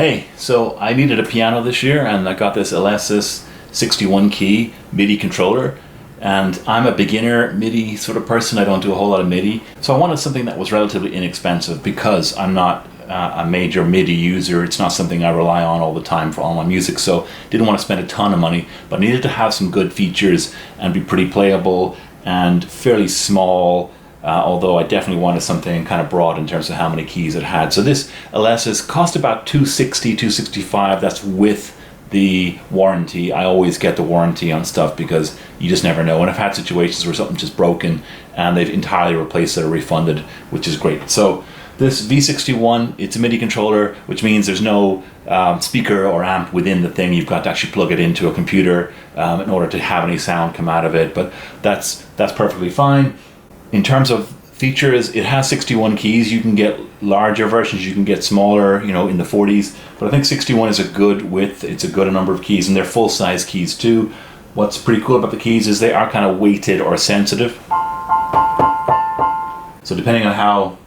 Hey, so I needed a piano this year and I got this Alesis 61 key MIDI controller, and I'm a beginner MIDI sort of person. I don't do a whole lot of MIDI, so I wanted something that was relatively inexpensive because I'm not a major MIDI user. It's not something I rely on all the time for all my music, so didn't want to spend a ton of money, but needed to have some good features and be pretty playable and fairly small. Although I definitely wanted something kind of broad in terms of how many keys it had. So this Alesis cost about $260, $265. That's with the warranty. I always get the warranty on stuff because you just never know. And I've had situations where something's just broken and they've entirely replaced it or refunded, which is great. So this V61, it's a MIDI controller, which means there's no speaker or amp within the thing. You've got to actually plug it into a computer in order to have any sound come out of it. But that's perfectly fine. In terms of features, it has 61 keys. You can get larger versions, you can get smaller, in the 40s. But I think 61 is a good width. It's a good number of keys, and they're full-size keys too. What's pretty cool about the keys is they are kind of weighted or sensitive. So depending on how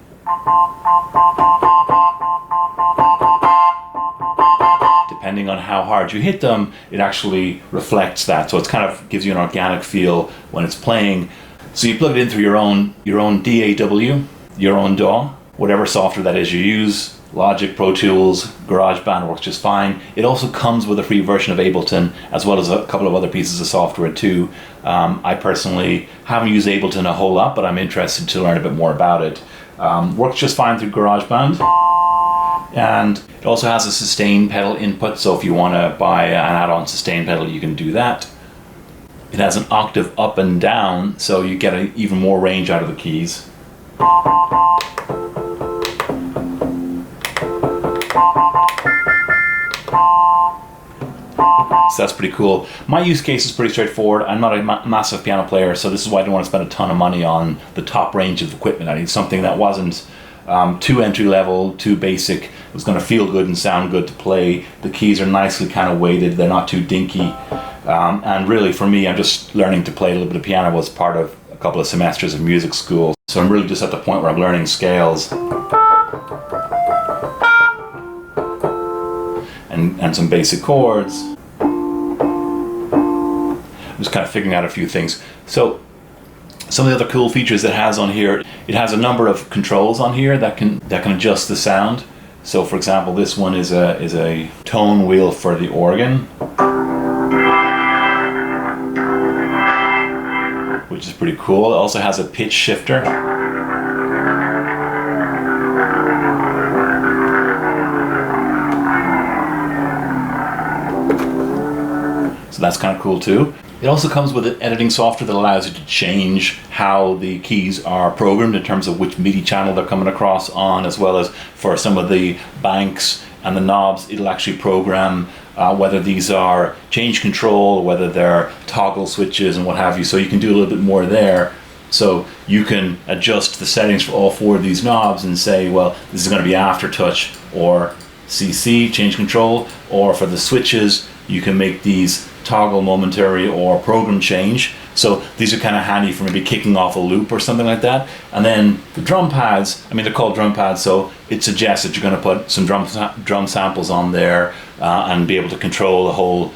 hard you hit them, it actually reflects that. So it kind of gives you an organic feel when it's playing. So you plug it in through your own DAW, your own DAW, whatever software that is you use. Logic, Pro Tools, GarageBand works just fine. It also comes with a free version of Ableton, as well as a couple of other pieces of software too. I personally haven't used Ableton a whole lot, but I'm interested to learn a bit more about it. Works just fine through GarageBand. And it also has a sustain pedal input, so if you want to buy an add-on sustain pedal, you can do that. It has an octave up and down, so you get even more range out of the keys. So that's pretty cool. My use case is pretty straightforward. I'm not a massive piano player, so this is why I don't want to spend a ton of money on the top range of equipment. I need something that wasn't too entry level, too basic. It was going to feel good and sound good to play. The keys are nicely kind of weighted. They're not too dinky. And really for me, I'm just learning to play a little bit of piano as part of a couple of semesters of music school. So I'm really just at the point where I'm learning scales and some basic chords. I'm just kind of figuring out a few things. So some of the other cool features it has on here, it has a number of controls on here that can adjust the sound. So for example, this one is a tone wheel for the organ, which is pretty cool. It also has a pitch shifter. So that's kind of cool too. It also comes with an editing software that allows you to change how the keys are programmed in terms of which MIDI channel they're coming across on, as well as for some of the banks and the knobs, it'll actually program whether these are change control, whether they're toggle switches and what have you. So you can do a little bit more there. So you can adjust the settings for all four of these knobs and say, well, this is going to be aftertouch or CC, change control, or for the switches, you can make these toggle momentary or program change. So these are kind of handy for maybe kicking off a loop or something like that. And then the drum pads, they're called drum pads, so it suggests that you're going to put some drum samples on there and be able to control the whole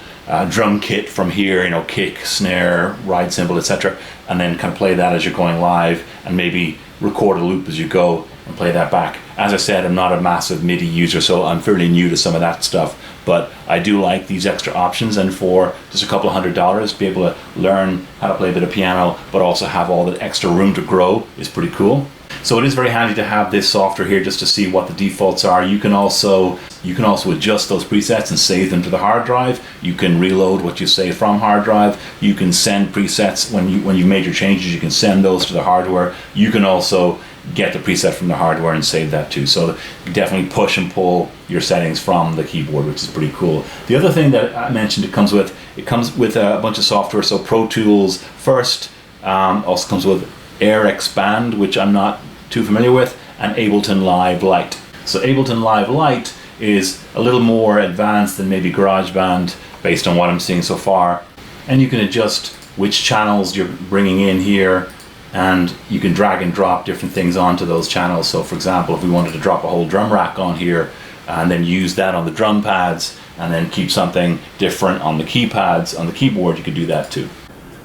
drum kit from here, kick, snare, ride cymbal, etc. And then kind of play that as you're going live and maybe record a loop as you go and play that back. As I said, I'm not a massive MIDI user, so I'm fairly new to some of that stuff, but I do like these extra options, and for just a couple of $100, be able to learn how to play a bit of piano, but also have all that extra room to grow is pretty cool. So it is very handy to have this software here just to see what the defaults are. You can also adjust those presets and save them to the hard drive. You can reload what you save from hard drive. You can send presets when you've made your changes. You can send those to the hardware. You can also get the preset from the hardware and save that too. So you definitely push and pull your settings from the keyboard, which is pretty cool. The other thing that I mentioned it comes with a bunch of software. So Pro Tools first, also comes with Air Expand, which I'm not too familiar with, and Ableton Live Lite. So Ableton Live Lite is a little more advanced than maybe GarageBand based on what I'm seeing so far. And you can adjust which channels you're bringing in here, and you can drag and drop different things onto those channels. So for example, if we wanted to drop a whole drum rack on here, and then use that on the drum pads, and then keep something different on the keypads. On the keyboard, you could do that too.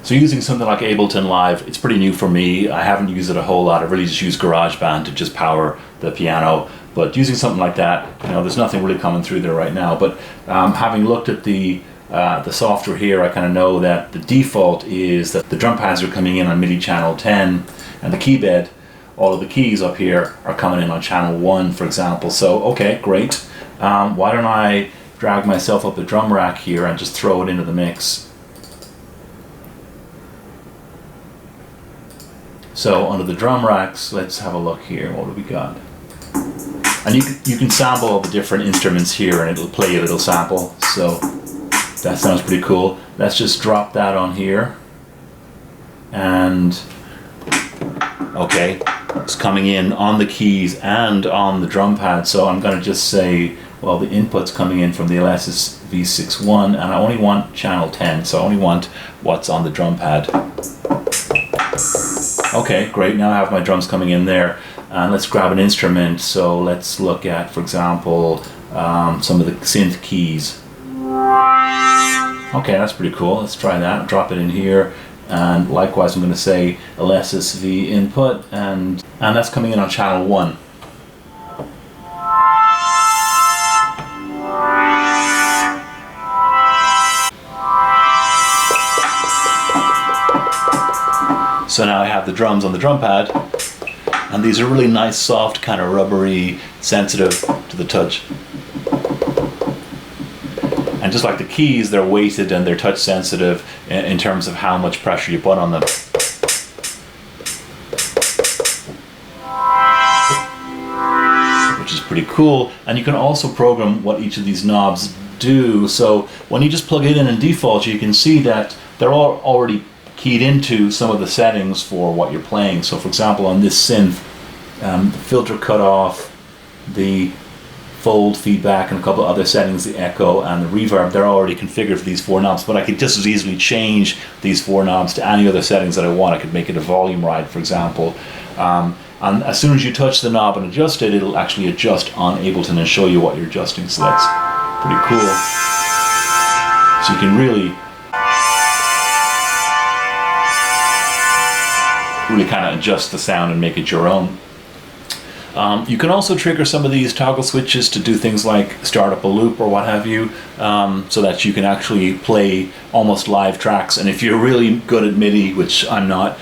So using something like Ableton Live, it's pretty new for me. I haven't used it a whole lot. I've really just used GarageBand to just power the piano. But using something like that, you know, there's nothing really coming through there right now. But having looked at the software here, I kind of know that the default is that the drum pads are coming in on MIDI channel 10, and the key bed, all of the keys up here are coming in on channel 1, for example. So, okay, great. Why don't I drag myself up the drum rack here and just throw it into the mix. So under the drum racks, let's have a look here. What do we got? And you can sample all the different instruments here, and it'll play a little sample. So that sounds pretty cool. Let's just drop that on here. And okay, it's coming in on the keys and on the drum pad. So I'm going to just say, well, the input's coming in from the Alesis V61, and I only want channel 10, so I only want what's on the drum pad. Okay, great, now I have my drums coming in there. And let's grab an instrument. So let's look at, for example, some of the synth keys. Okay, that's pretty cool. Let's try that. Drop it in here. And likewise, I'm going to say Alesis V input, and that's coming in on channel 1. So now I have the drums on the drum pad, and these are really nice, soft, kind of rubbery, sensitive to the touch. And just like the keys, they're weighted and they're touch sensitive in terms of how much pressure you put on them. Which is pretty cool. And you can also program what each of these knobs do. So when you just plug it in default, you can see that they're all already keyed into some of the settings for what you're playing. So for example, on this synth, the filter cutoff, the fold feedback, and a couple of other settings, the echo and the reverb, they're already configured for these 4 knobs, but I could just as easily change these 4 knobs to any other settings that I want. I could make it a volume ride, for example. And as soon as you touch the knob and adjust it, it'll actually adjust on Ableton and show you what you're adjusting, so that's pretty cool. So you can really kind of adjust the sound and make it your own. You can also trigger some of these toggle switches to do things like start up a loop or what have you, so that you can actually play almost live tracks. And if you're really good at MIDI, which I'm not,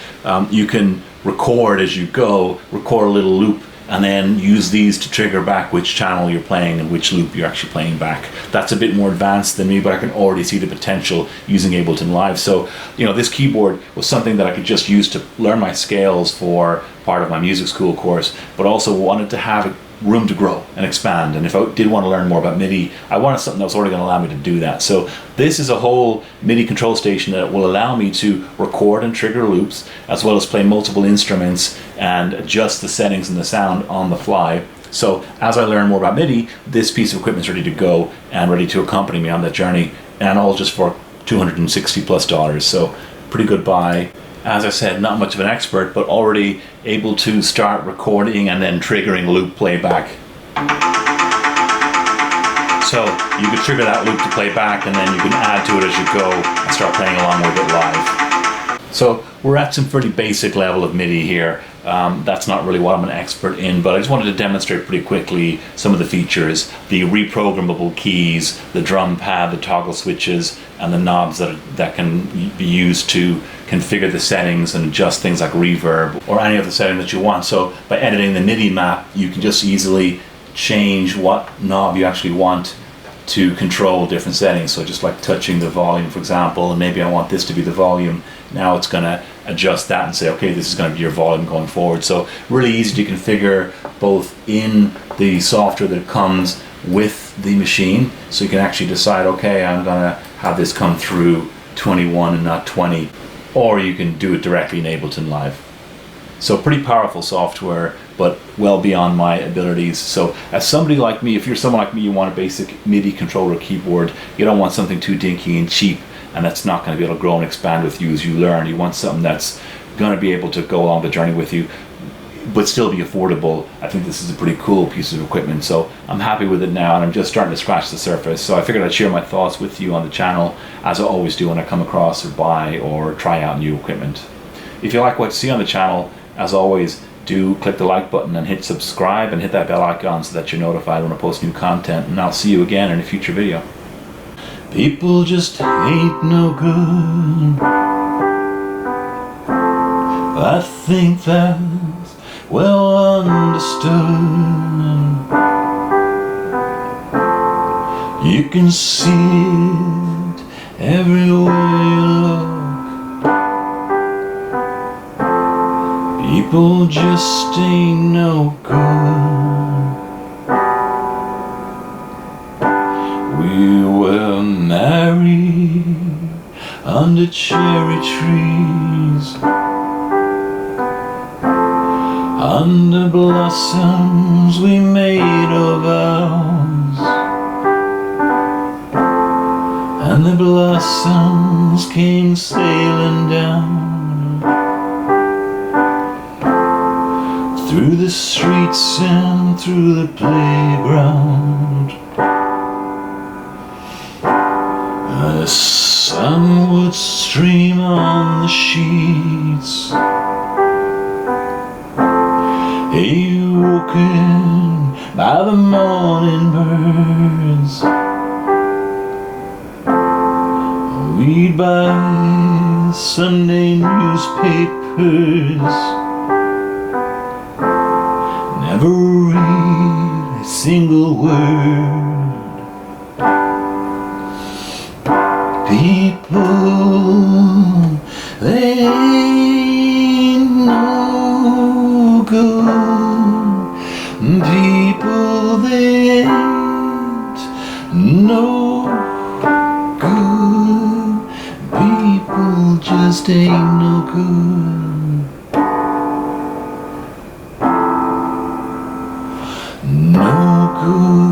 you can record as you go, record a little loop, and then use these to trigger back which channel you're playing and which loop you're actually playing back. That's a bit more advanced than me, but I can already see the potential using Ableton Live. So, you know, this keyboard was something that I could just use to learn my scales for part of my music school course, but also wanted to have room to grow and expand. And if I did want to learn more about MIDI, I wanted something that was already going to allow me to do that. So this is a whole MIDI control station that will allow me to record and trigger loops, as well as play multiple instruments and adjust the settings and the sound on the fly. So as I learn more about MIDI, this piece of equipment is ready to go and ready to accompany me on that journey, and all just for $260+. So pretty good buy. As I said, not much of an expert, but already able to start recording and then triggering loop playback. So you could trigger that loop to play back, and then you can add to it as you go and start playing along with it live. So we're at some pretty basic level of MIDI here. That's not really what I'm an expert in, but I just wanted to demonstrate pretty quickly some of the features, the reprogrammable keys, the drum pad, the toggle switches, and the knobs that can be used to configure the settings and adjust things like reverb or any other setting that you want. So by editing the MIDI map, you can just easily change what knob you actually want to control different settings. So just like touching the volume, for example, and maybe I want this to be the volume. Now it's going to adjust that and say, okay, this is going to be your volume going forward. So really easy to configure both in the software that comes with the machine. So you can actually decide, okay, I'm going to have this come through 21 and not 20. Or you can do it directly in Ableton Live. So pretty powerful software, but well beyond my abilities. So as somebody like me, if you're someone like me, you want a basic MIDI controller keyboard. You don't want something too dinky and cheap, and that's not going to be able to grow and expand with you as you learn. You want something that's going to be able to go along the journey with you. but still be affordable. I think this is a pretty cool piece of equipment, so I'm happy with it now, and I'm just starting to scratch the surface. So I figured I'd share my thoughts with you on the channel, as I always do when I come across or buy or try out new equipment. If you like what you see on the channel, as always, do click the like button and hit subscribe and hit that bell icon so that you're notified when I post new content, and I'll see you again in a future video. People just ain't no good. I think that's well understood. You can see it everywhere you look. People just ain't no good. We were married under cherry trees, under blossoms we made our vows, and the blossoms came sailing down through the streets and through the playground. The sun would stream on the sheets, awoken by the morning birds. We'd buy Sunday newspapers, never read a single word. People, they ain't no good. People, they ain't no good. People just ain't no good. No good.